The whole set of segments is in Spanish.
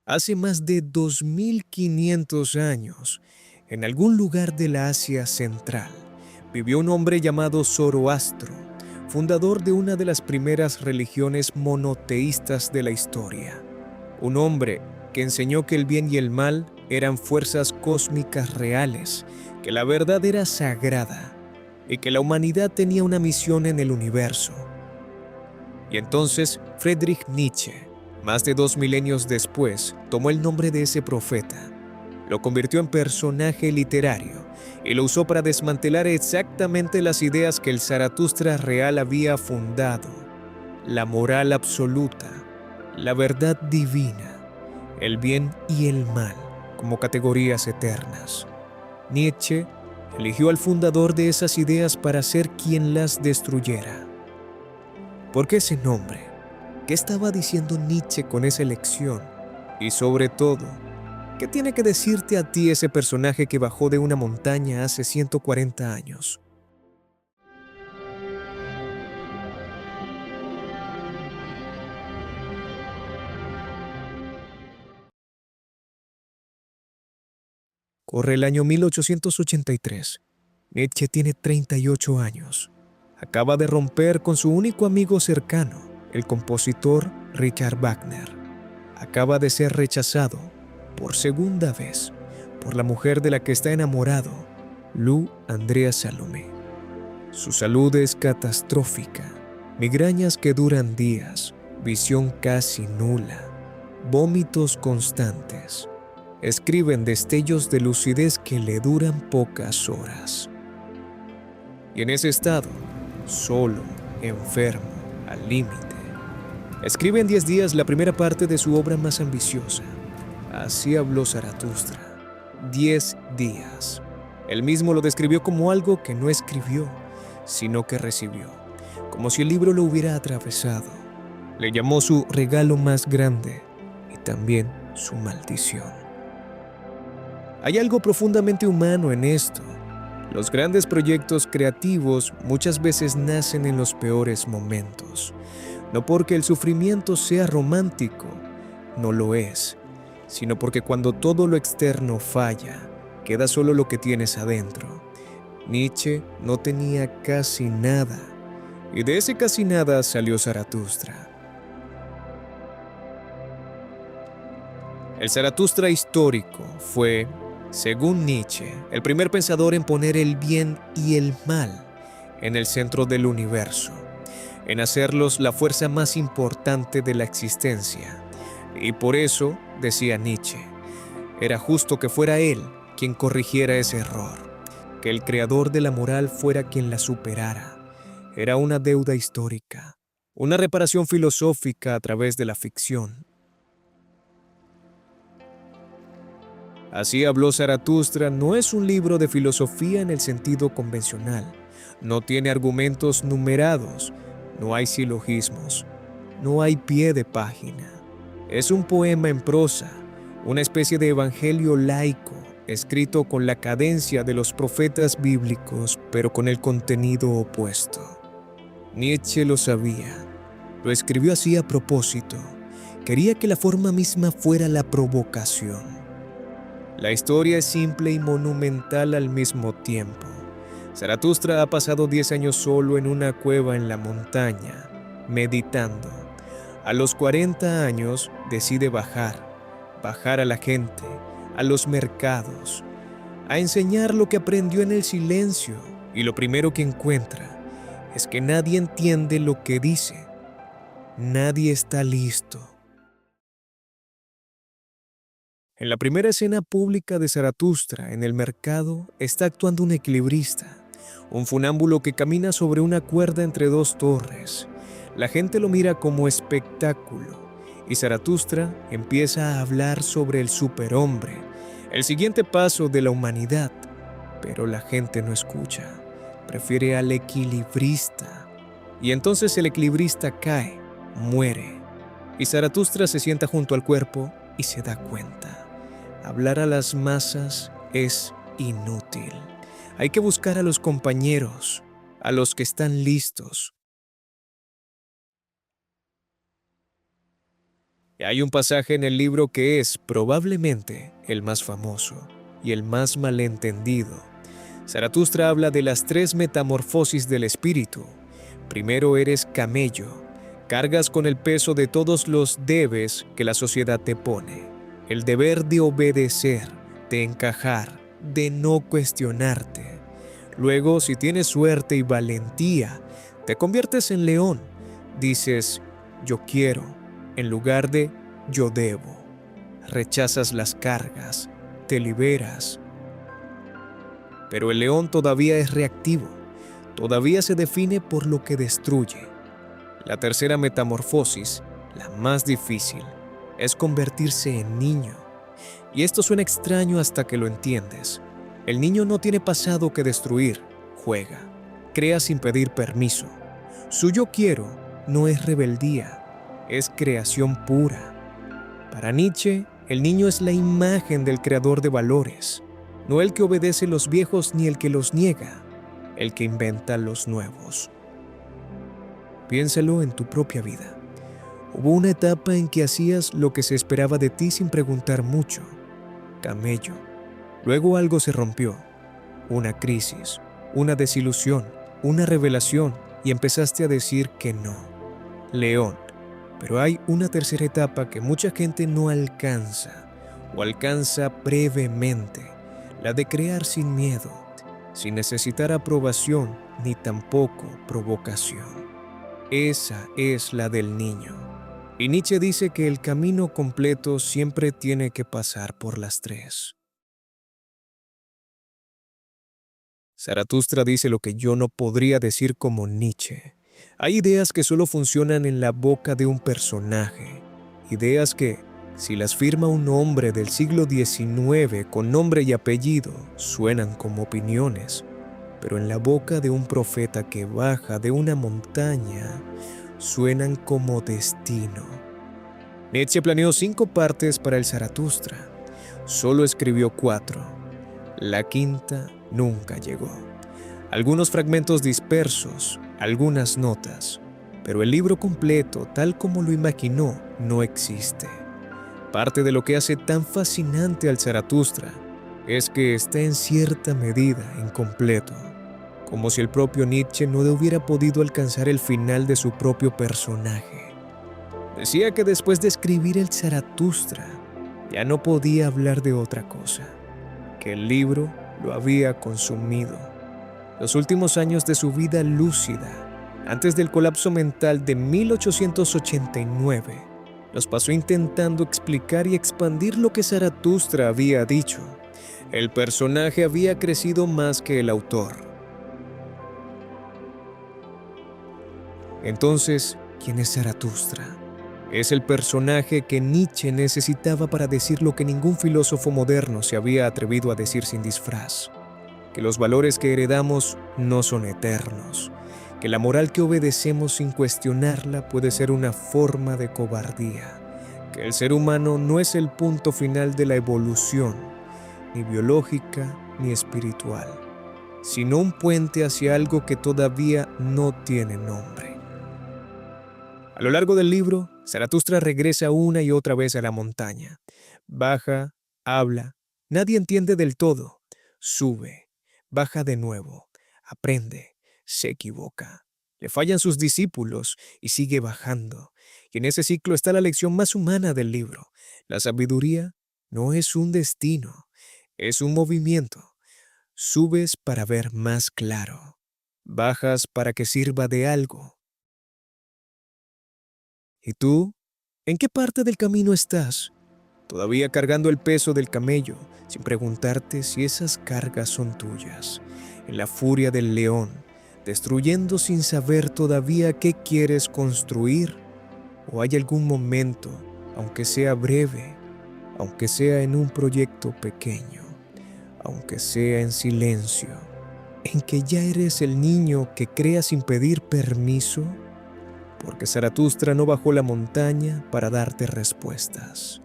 Hace más de 2500 años, en algún lugar de la Asia Central, vivió un hombre llamado Zoroastro, fundador de una de las primeras religiones monoteístas de la historia. Un hombre que enseñó que el bien y el mal eran fuerzas cósmicas reales, que la verdad era sagrada y que la humanidad tenía una misión en el universo. Y entonces Friedrich Nietzsche, más de 2 milenios después, tomó el nombre de ese profeta, lo convirtió en personaje literario y lo usó para desmantelar exactamente las ideas que el Zaratustra real había fundado: la moral absoluta, la verdad divina, el bien y el mal como categorías eternas. Nietzsche eligió al fundador de esas ideas para ser quien las destruyera. ¿Por qué ese nombre? ¿Qué estaba diciendo Nietzsche con esa elección? Y sobre todo, ¿qué tiene que decirte a ti ese personaje que bajó de una montaña hace 140 años? Corre el año 1883. Nietzsche tiene 38 años. Acaba de romper con su único amigo cercano, el compositor Richard Wagner. Acaba de ser rechazado por segunda vez por la mujer de la que está enamorado, Lou Andrea Salomé. Su salud es catastrófica, migrañas que duran días, visión casi nula, vómitos constantes. Escriben destellos de lucidez que le duran pocas horas. Y en ese estado, solo, enfermo, al límite, escribe en 10 días la primera parte de su obra más ambiciosa. Así habló Zaratustra. 10 días. Él mismo lo describió como algo que no escribió, sino que recibió, como si el libro lo hubiera atravesado. Le llamó su regalo más grande y también su maldición. Hay algo profundamente humano en esto. Los grandes proyectos creativos muchas veces nacen en los peores momentos. No porque el sufrimiento sea romántico, no lo es, sino porque cuando todo lo externo falla, queda solo lo que tienes adentro. Nietzsche no tenía casi nada, y de ese casi nada salió Zaratustra. El Zaratustra histórico fue, según Nietzsche, el primer pensador en poner el bien y el mal en el centro del universo, en hacerlos la fuerza más importante de la existencia. Y por eso, decía Nietzsche, era justo que fuera él quien corrigiera ese error, que el creador de la moral fuera quien la superara. Era una deuda histórica, una reparación filosófica a través de la ficción. Así habló Zaratustra no es un libro de filosofía en el sentido convencional. No tiene argumentos numerados, no hay silogismos, no hay pie de página. Es un poema en prosa, una especie de evangelio laico, escrito con la cadencia de los profetas bíblicos, pero con el contenido opuesto. Nietzsche lo sabía. Lo escribió así a propósito. Quería que la forma misma fuera la provocación. La historia es simple y monumental al mismo tiempo. Zaratustra ha pasado 10 años solo en una cueva en la montaña, meditando. A los 40 años decide bajar a la gente, a los mercados, a enseñar lo que aprendió en el silencio, y lo primero que encuentra es que nadie entiende lo que dice. Nadie está listo. En la primera escena pública de Zaratustra, en el mercado, está actuando un equilibrista, un funámbulo que camina sobre una cuerda entre dos torres. La gente lo mira como espectáculo, y Zaratustra empieza a hablar sobre el superhombre, el siguiente paso de la humanidad. Pero la gente no escucha, prefiere al equilibrista. Y entonces el equilibrista cae, muere, y Zaratustra se sienta junto al cuerpo y se da cuenta. Hablar a las masas es inútil. Hay que buscar a los compañeros, a los que están listos. Y hay un pasaje en el libro que es probablemente el más famoso y el más malentendido. Zaratustra habla de las tres metamorfosis del espíritu. Primero eres camello, cargas con el peso de todos los debes que la sociedad te pone. El deber de obedecer, de encajar, de no cuestionarte. Luego, si tienes suerte y valentía, te conviertes en león. Dices, yo quiero, en lugar de yo debo. Rechazas las cargas, te liberas. Pero el león todavía es reactivo, todavía se define por lo que destruye. La tercera metamorfosis, la más difícil, es convertirse en niño. Y esto suena extraño hasta que lo entiendes. El niño no tiene pasado que destruir, juega, crea sin pedir permiso. Su yo quiero no es rebeldía, es creación pura. Para Nietzsche, el niño es la imagen del creador de valores, no el que obedece los viejos ni el que los niega, el que inventa los nuevos. Piénsalo en tu propia vida. Hubo una etapa en que hacías lo que se esperaba de ti sin preguntar mucho. Camello. Luego algo se rompió. Una crisis, una desilusión, una revelación y empezaste a decir que no. León. Pero hay una tercera etapa que mucha gente no alcanza o alcanza brevemente, la de crear sin miedo, sin necesitar aprobación ni tampoco provocación. Esa es la del niño. Y Nietzsche dice que el camino completo siempre tiene que pasar por las tres. Zaratustra dice lo que yo no podría decir como Nietzsche. Hay ideas que solo funcionan en la boca de un personaje. Ideas que, si las firma un hombre del siglo XIX con nombre y apellido, suenan como opiniones. Pero en la boca de un profeta que baja de una montaña, suenan como destino. Nietzsche planeó 5 partes para el Zaratustra. Solo escribió 4. La quinta nunca llegó. Algunos fragmentos dispersos, algunas notas, pero el libro completo, tal como lo imaginó, no existe. Parte de lo que hace tan fascinante al Zaratustra es que está en cierta medida incompleto, como si el propio Nietzsche no hubiera podido alcanzar el final de su propio personaje. Decía que después de escribir el Zaratustra, ya no podía hablar de otra cosa, que el libro lo había consumido. Los últimos años de su vida lúcida, antes del colapso mental de 1889, los pasó intentando explicar y expandir lo que Zaratustra había dicho. El personaje había crecido más que el autor. Entonces, ¿quién es Zaratustra? Es el personaje que Nietzsche necesitaba para decir lo que ningún filósofo moderno se había atrevido a decir sin disfraz: que los valores que heredamos no son eternos, que la moral que obedecemos sin cuestionarla puede ser una forma de cobardía, que el ser humano no es el punto final de la evolución, ni biológica ni espiritual, sino un puente hacia algo que todavía no tiene nombre. A lo largo del libro, Zaratustra regresa una y otra vez a la montaña. Baja, habla, nadie entiende del todo. Sube, baja de nuevo, aprende, se equivoca. Le fallan sus discípulos y sigue bajando. Y en ese ciclo está la lección más humana del libro. La sabiduría no es un destino, es un movimiento. Subes para ver más claro. Bajas para que sirva de algo. ¿Y tú? ¿En qué parte del camino estás? Todavía cargando el peso del camello, sin preguntarte si esas cargas son tuyas. En la furia del león, destruyendo sin saber todavía qué quieres construir. ¿O hay algún momento, aunque sea breve, aunque sea en un proyecto pequeño, aunque sea en silencio, en que ya eres el niño que crea sin pedir permiso? Porque Zaratustra no bajó la montaña para darte respuestas.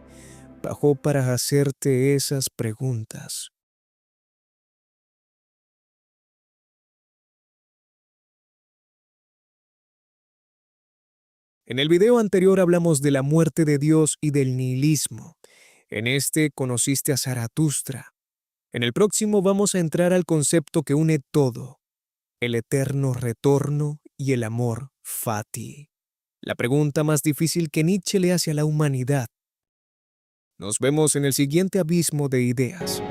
Bajó para hacerte esas preguntas. En el video anterior hablamos de la muerte de Dios y del nihilismo. En este conociste a Zaratustra. En el próximo vamos a entrar al concepto que une todo, el eterno retorno y el amor fati. La pregunta más difícil que Nietzsche le hace a la humanidad. Nos vemos en el siguiente abismo de ideas.